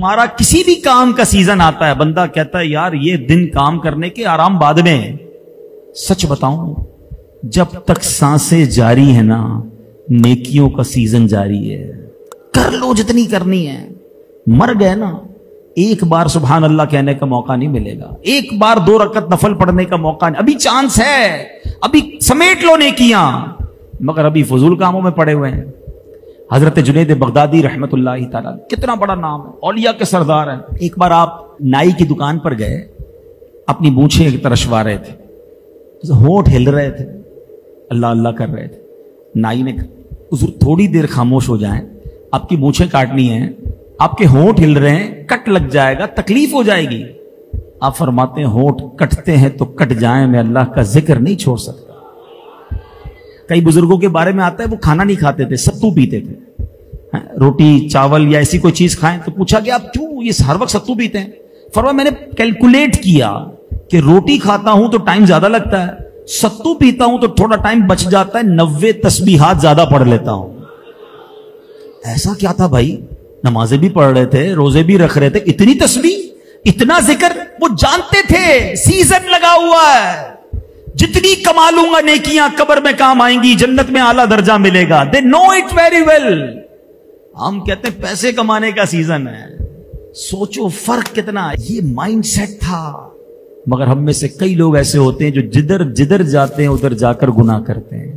ہمارا کسی بھی کام کا سیزن آتا ہے، بندہ کہتا ہے یار یہ دن کام کرنے کے آرام بعد میں۔ سچ بتاؤں، جب تک سانسیں جاری ہے نا، نیکیوں کا سیزن جاری ہے۔ کر لو جتنی کرنی ہے، مر گئے نا، ایک بار سبحان اللہ کہنے کا موقع نہیں ملے گا، ایک بار 2 رکعت نفل پڑھنے کا موقع نہیں، ابھی چانس ہے، ابھی سمیٹ لو نیکیاں، مگر ابھی فضول کاموں میں پڑے ہوئے ہیں۔ حضرت جنید بغدادی رحمت اللہ تعالیٰ، کتنا بڑا نام ہے، اولیاء کے سردار ہیں۔ ایک بار آپ نائی کی دکان پر گئے، اپنی مونچھیں ترشوا رہے تھے، ہونٹ ہل رہے تھے، اللہ اللہ کر رہے تھے۔ نائی نے حضور تھوڑی دیر خاموش ہو جائیں، آپ کی مونچھیں کاٹنی ہیں، آپ کے ہونٹ ہل رہے ہیں، کٹ لگ جائے گا، تکلیف ہو جائے گی۔ آپ فرماتے ہیں ہونٹ کٹتے ہیں تو کٹ جائیں، میں اللہ کا ذکر نہیں چھوڑ سکتا۔ کئی بزرگوں کے بارے میں آتا ہے وہ کھانا نہیں کھاتے تھے، ستو پیتے تھے، روٹی چاول یا ایسی کوئی چیز کھائیں تو پوچھا کہ آپ کیوں یہ ہر وقت ستو پیتے ہیں؟ فرمایا میں نے کیلکولیٹ کیا کہ روٹی کھاتا ہوں تو ٹائم زیادہ لگتا ہے، ستو پیتا ہوں تو تھوڑا ٹائم بچ جاتا ہے، 90 تسبیحات زیادہ پڑھ لیتا ہوں۔ ایسا کیا تھا بھائی، نمازیں بھی پڑھ رہے تھے، روزے بھی رکھ رہے تھے، اتنی تسبیح، اتنا ذکر، وہ جانتے تھے سیزن لگا ہوا ہے، جتنی کما لوں گا نیکیاں قبر میں کام آئیں گی، جنت میں اعلیٰ درجہ ملے گا۔ They know it very well۔ ہم کہتے ہیں پیسے کمانے کا سیزن ہے، سوچو فرق کتنا ہے۔ یہ مائنڈ سیٹ تھا، مگر ہم میں سے کئی لوگ ایسے ہوتے ہیں جو جدھر جاتے ہیں ادھر جا کر گناہ کرتے ہیں،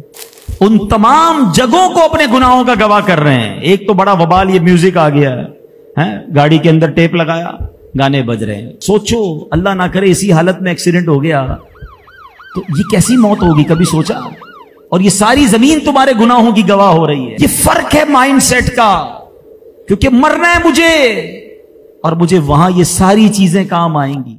ان تمام جگہوں کو اپنے گناہوں کا گواہ کر رہے ہیں۔ ایک تو بڑا وبال یہ میوزک آ گیا ہے، گاڑی کے اندر ٹیپ لگایا، گانے بج رہے ہیں۔ سوچو اللہ نہ کرے اسی حالت میں ایکسیڈنٹ ہو گیا تو یہ کیسی موت ہوگی، کبھی سوچا؟ اور یہ ساری زمین تمہارے گناہوں کی گواہ ہو رہی ہے۔ یہ فرق ہے مائنڈ سیٹ کا، کیونکہ مرنا ہے مجھے، اور مجھے وہاں یہ ساری چیزیں کام آئیں گی۔